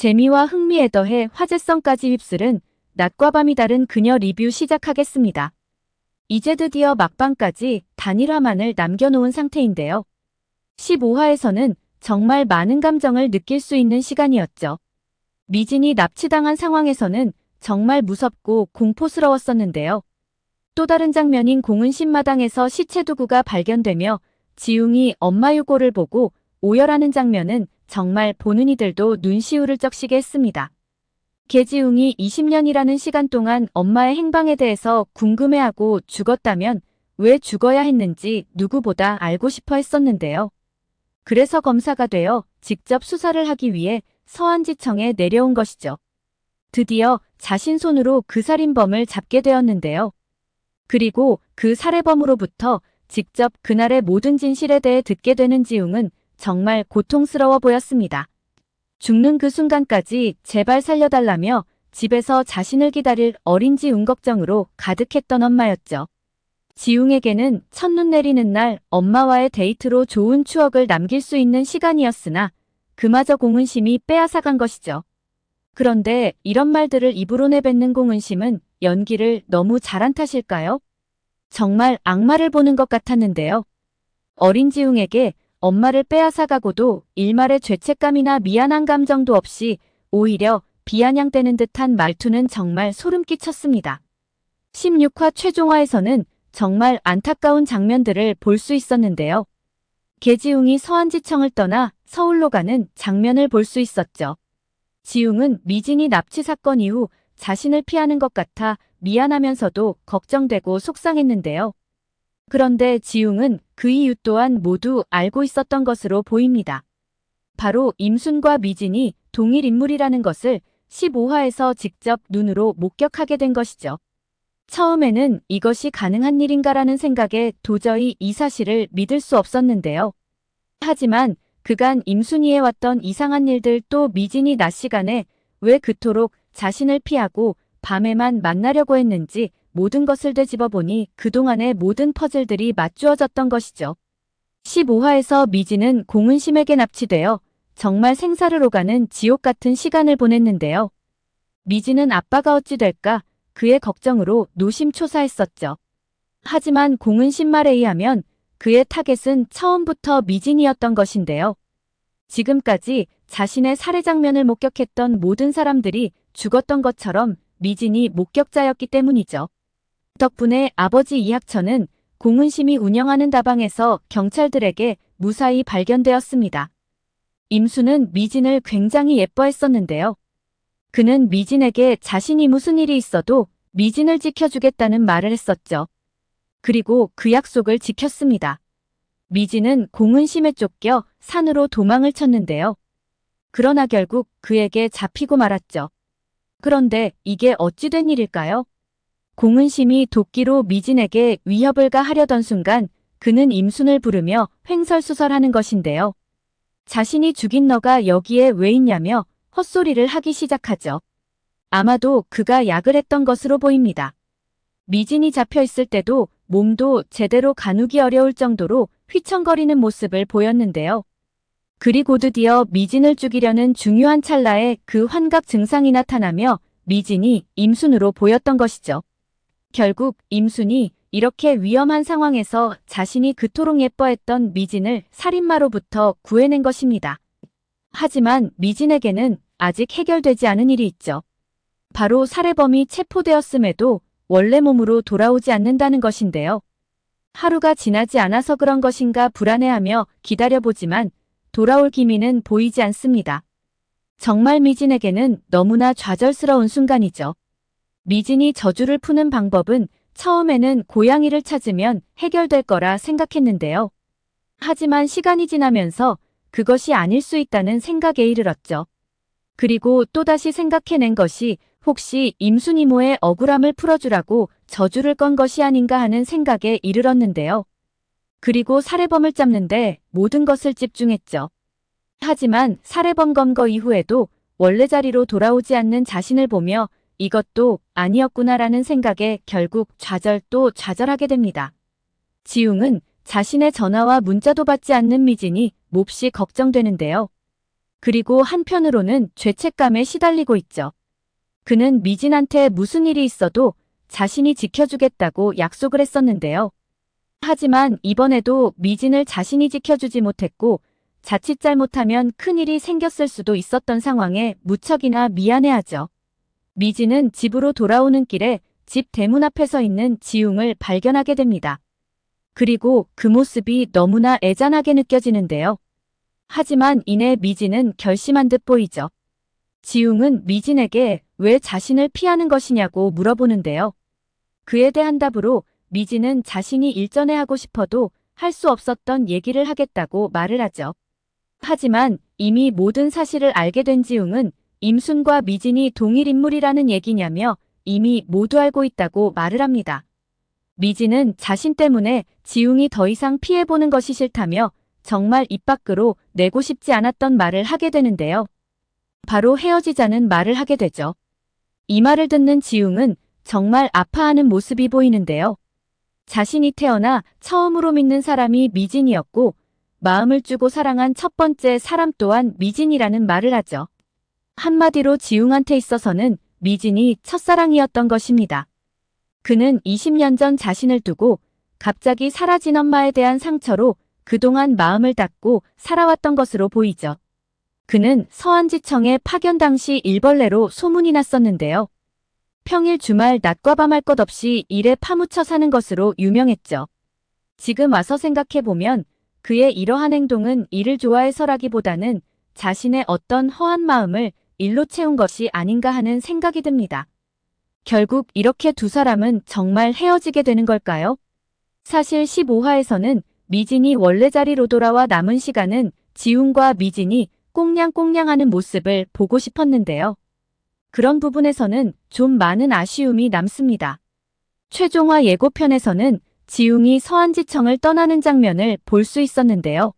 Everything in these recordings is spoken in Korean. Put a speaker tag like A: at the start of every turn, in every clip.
A: 재미와 흥미에 더해 화제성까지 휩쓸은 낮과 밤이 다른 그녀 리뷰 시작하겠습니다. 이제 드디어 막방까지 단일화만을 남겨놓은 상태인데요. 15화에서는 정말 많은 감정을 느낄 수 있는 시간이었죠. 미진이 납치당한 상황에서는 정말 무섭고 공포스러웠었는데요. 또 다른 장면인 공은신 마당에서 시체 두구가 발견되며 지웅이 엄마 유고를 보고 오열하는 장면은 정말 보는 이들도 눈시울을 적시게 했습니다. 계지웅이 20년이라는 시간 동안 엄마의 행방에 대해서 궁금해하고 죽었다면 왜 죽어야 했는지 누구보다 알고 싶어 했었는데요. 그래서 검사가 되어 직접 수사를 하기 위해 서안지청에 내려온 것이죠. 드디어 자신 손으로 그 살인범을 잡게 되었는데요. 그리고 그 살해범으로부터 직접 그날의 모든 진실에 대해 듣게 되는 지웅은 정말 고통스러워 보였습니다. 죽는 그 순간까지 제발 살려달라며 집에서 자신을 기다릴 어린 지웅 걱정으로 가득했던 엄마였죠. 지웅에게는 첫눈 내리는 날 엄마와의 데이트로 좋은 추억을 남길 수 있는 시간이었으나 그마저 공은심이 빼앗아간 것이죠. 그런데 이런 말들을 입으로 내뱉는 공은심은 연기를 너무 잘한 탓일까요? 정말 악마를 보는 것 같았는데요. 어린 지웅에게 엄마를 빼앗아가고도 일말의 죄책감이나 미안한 감정도 없이 오히려 비아냥대는 듯한 말투는 정말 소름 끼쳤습니다. 16화 최종화에서는 정말 안타까운 장면들을 볼 수 있었는데요. 계지웅이 서안지청을 떠나 서울로 가는 장면을 볼 수 있었죠. 지웅은 미진이 납치 사건 이후 자신을 피하는 것 같아 미안하면서도 걱정되고 속상했는데요. 그런데 지웅은 그 이유 또한 모두 알고 있었던 것으로 보입니다. 바로 임순과 미진이 동일 인물이라는 것을 15화에서 직접 눈으로 목격하게 된 것이죠. 처음에는 이것이 가능한 일인가라는 생각에 도저히 이 사실을 믿을 수 없었는데요. 하지만 그간 임순이에 왔던 이상한 일들 또 미진이 낮 시간에 왜 그토록 자신을 피하고 밤에만 만나려고 했는지 모든 것을 되짚어보니 그동안의 모든 퍼즐들이 맞주어졌던 것이죠. 15화에서 미진은 공은심에게 납치되어 정말 생사를 오가는 지옥 같은 시간을 보냈는데요. 미진은 아빠가 어찌 될까 그의 걱정으로 노심초사했었죠. 하지만 공은심 말에 의하면 그의 타겟은 처음부터 미진이었던 것인데요. 지금까지 자신의 살해 장면을 목격했던 모든 사람들이 죽었던 것처럼 미진이 목격자였기 때문이죠. 덕분에 아버지 이학천은 공은심이 운영하는 다방에서 경찰들에게 무사히 발견되었습니다. 임수는 미진을 굉장히 예뻐했었는데요. 그는 미진에게 자신이 무슨 일이 있어도 미진을 지켜주겠다는 말을 했었죠. 그리고 그 약속을 지켰습니다. 미진은 공은심에 쫓겨 산으로 도망을 쳤는데요. 그러나 결국 그에게 잡히고 말았죠. 그런데 이게 어찌 된 일일까요? 공은심이 도끼로 미진에게 위협을 가하려던 순간 그는 임순을 부르며 횡설수설하는 것인데요. 자신이 죽인 너가 여기에 왜 있냐며 헛소리를 하기 시작하죠. 아마도 그가 약을 했던 것으로 보입니다. 미진이 잡혀 있을 때도 몸도 제대로 가누기 어려울 정도로 휘청거리는 모습을 보였는데요. 그리고 드디어 미진을 죽이려는 중요한 찰나에 그 환각 증상이 나타나며 미진이 임순으로 보였던 것이죠. 결국 임순이 이렇게 위험한 상황에서 자신이 그토록 예뻐했던 미진을 살인마로부터 구해낸 것입니다. 하지만 미진에게는 아직 해결되지 않은 일이 있죠. 바로 살해범이 체포되었음에도 원래 몸으로 돌아오지 않는다는 것인데요. 하루가 지나지 않아서 그런 것인가 불안해하며 기다려보지만 돌아올 기미는 보이지 않습니다. 정말 미진에게는 너무나 좌절스러운 순간이죠. 미진이 저주를 푸는 방법은 처음에는 고양이를 찾으면 해결될 거라 생각했는데요. 하지만 시간이 지나면서 그것이 아닐 수 있다는 생각에 이르렀죠. 그리고 또다시 생각해낸 것이 혹시 임순 이모의 억울함을 풀어주라고 저주를 건 것이 아닌가 하는 생각에 이르렀는데요. 그리고 살해범을 잡는데 모든 것을 집중했죠. 하지만 살해범 검거 이후에도 원래 자리로 돌아오지 않는 자신을 보며 이것도 아니었구나라는 생각에 결국 좌절 또 좌절하게 됩니다. 지웅은 자신의 전화와 문자도 받지 않는 미진이 몹시 걱정되는데요. 그리고 한편으로는 죄책감에 시달리고 있죠. 그는 미진한테 무슨 일이 있어도 자신이 지켜주겠다고 약속을 했었는데요. 하지만 이번에도 미진을 자신이 지켜주지 못했고 자칫 잘못하면 큰일이 생겼을 수도 있었던 상황에 무척이나 미안해하죠. 미진은 집으로 돌아오는 길에 집 대문 앞에 서 있는 지웅을 발견하게 됩니다. 그리고 그 모습이 너무나 애잔하게 느껴지는데요. 하지만 이내 미진은 결심한 듯 보이죠. 지웅은 미진에게 왜 자신을 피하는 것이냐고 물어보는데요. 그에 대한 답으로 미진은 자신이 일전에 하고 싶어도 할 수 없었던 얘기를 하겠다고 말을 하죠. 하지만 이미 모든 사실을 알게 된 지웅은 임순과 미진이 동일 인물이라는 얘기냐며 이미 모두 알고 있다고 말을 합니다. 미진은 자신 때문에 지웅이 더 이상 피해보는 것이 싫다며 정말 입 밖으로 내고 싶지 않았던 말을 하게 되는데요. 바로 헤어지자는 말을 하게 되죠. 이 말을 듣는 지웅은 정말 아파하는 모습이 보이는데요. 자신이 태어나 처음으로 믿는 사람이 미진이었고 마음을 주고 사랑한 첫 번째 사람 또한 미진이라는 말을 하죠. 한마디로 지웅한테 있어서는 미진이 첫사랑이었던 것입니다. 그는 20년 전 자신을 두고 갑자기 사라진 엄마에 대한 상처로 그동안 마음을 닫고 살아왔던 것으로 보이죠. 그는 서안지청에 파견 당시 일벌레로 소문이 났었는데요. 평일 주말 낮과 밤 할 것 없이 일에 파묻혀 사는 것으로 유명했죠. 지금 와서 생각해보면 그의 이러한 행동은 일을 좋아해서라기보다는 자신의 어떤 허한 마음을 일로 채운 것이 아닌가 하는 생각이 듭니다. 결국 이렇게 두 사람은 정말 헤어지게 되는 걸까요? 사실 15화에서는 미진이 원래 자리로 돌아와 남은 시간은 지웅과 미진이 꽁냥꽁냥하는 모습을 보고 싶었는데요. 그런 부분에서는 좀 많은 아쉬움이 남습니다. 최종화 예고편에서는 지웅이 서안지청을 떠나는 장면을 볼 수 있었는데요.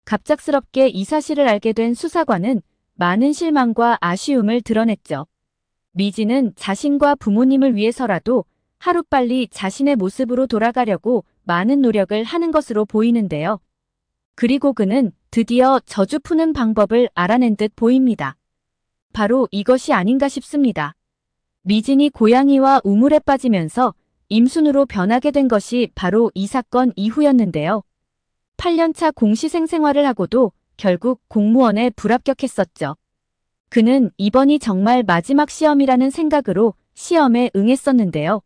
A: 갑작스럽게 이 사실을 알게 된 수사관은 많은 실망과 아쉬움을 드러냈죠. 미진은 자신과 부모님을 위해서라도 하루빨리 자신의 모습으로 돌아가려고 많은 노력을 하는 것으로 보이는데요. 그리고 그는 드디어 저주 푸는 방법을 알아낸 듯 보입니다. 바로 이것이 아닌가 싶습니다. 미진이 고양이와 우물에 빠지면서 임순으로 변하게 된 것이 바로 이 사건 이후였는데요. 8년차 공시생 생활을 하고도 결국 공무원에 불합격했었죠. 그는 이번이 정말 마지막 시험이라는 생각으로 시험에 응했었는데요.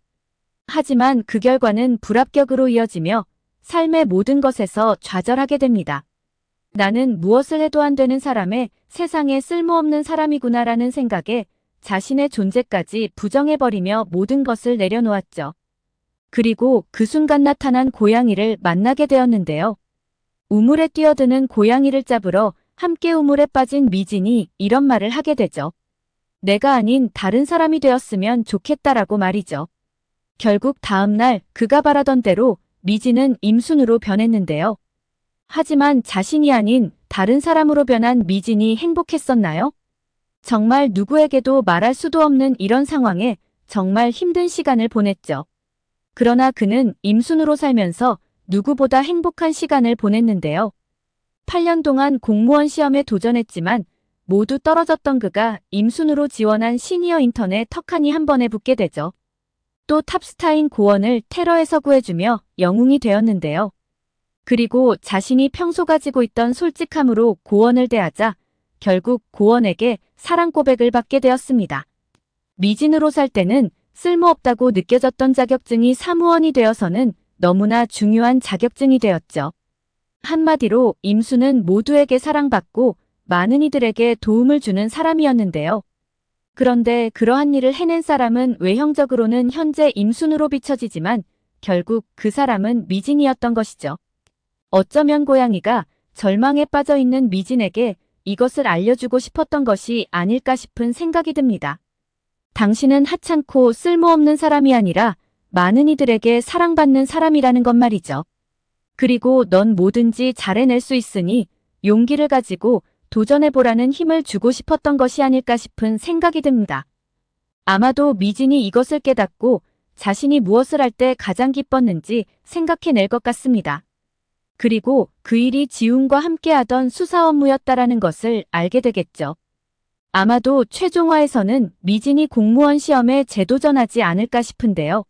A: 하지만 그 결과는 불합격으로 이어지며 삶의 모든 것에서 좌절하게 됩니다. 나는 무엇을 해도 안 되는 사람에 세상에 쓸모없는 사람이구나라는 생각에 자신의 존재까지 부정해버리며 모든 것을 내려놓았죠. 그리고 그 순간 나타난 고양이를 만나게 되었는데요. 우물에 뛰어드는 고양이를 잡으러 함께 우물에 빠진 미진이 이런 말을 하게 되죠. 내가 아닌 다른 사람이 되었으면 좋겠다라고 말이죠. 결국 다음 날 그가 바라던 대로 미진은 임순으로 변했는데요. 하지만 자신이 아닌 다른 사람으로 변한 미진이 행복했었나요? 정말 누구에게도 말할 수도 없는 이런 상황에 정말 힘든 시간을 보냈죠. 그러나 그는 임순으로 살면서 누구보다 행복한 시간을 보냈는데요. 8년 동안 공무원 시험에 도전했지만 모두 떨어졌던 그가 임순으로 지원한 시니어 인턴에 턱하니 한 번에 붙게 되죠. 또 탑스타인 고원을 테러에서 구해주며 영웅이 되었는데요. 그리고 자신이 평소 가지고 있던 솔직함으로 고원을 대하자 결국 고원에게 사랑 고백을 받게 되었습니다. 미진으로 살 때는 쓸모없다고 느껴졌던 자격증이 사무원이 되어서는 너무나 중요한 자격증이 되었죠. 한마디로 임수는 모두에게 사랑받고 많은 이들에게 도움을 주는 사람이었는데요. 그런데 그러한 일을 해낸 사람은 외형적으로는 현재 임순으로 비춰지지만 결국 그 사람은 미진이었던 것이죠. 어쩌면 고양이가 절망에 빠져 있는 미진에게 이것을 알려주고 싶었던 것이 아닐까 싶은 생각이 듭니다. 당신은 하찮고 쓸모없는 사람이 아니라 많은 이들에게 사랑받는 사람이라는 것 말이죠. 그리고 넌 뭐든지 잘해낼 수 있으니 용기를 가지고 도전해보라는 힘을 주고 싶었던 것이 아닐까 싶은 생각이 듭니다. 아마도 미진이 이것을 깨닫고 자신이 무엇을 할 때 가장 기뻤는지 생각해낼 것 같습니다. 그리고 그 일이 지훈과 함께하던 수사 업무였다라는 것을 알게 되겠죠. 아마도 최종화에서는 미진이 공무원 시험에 재도전하지 않을까 싶은데요.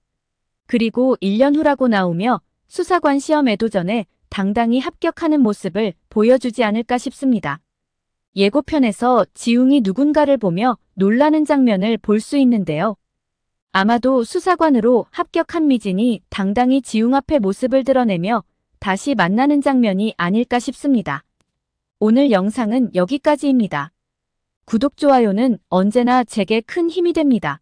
A: 그리고 1년 후라고 나오며 수사관 시험에도 전에 당당히 합격하는 모습을 보여주지 않을까 싶습니다. 예고편에서 지웅이 누군가를 보며 놀라는 장면을 볼 수 있는데요. 아마도 수사관으로 합격한 미진이 당당히 지웅 앞에 모습을 드러내며 다시 만나는 장면이 아닐까 싶습니다. 오늘 영상은 여기까지입니다. 구독, 좋아요는 언제나 제게 큰 힘이 됩니다.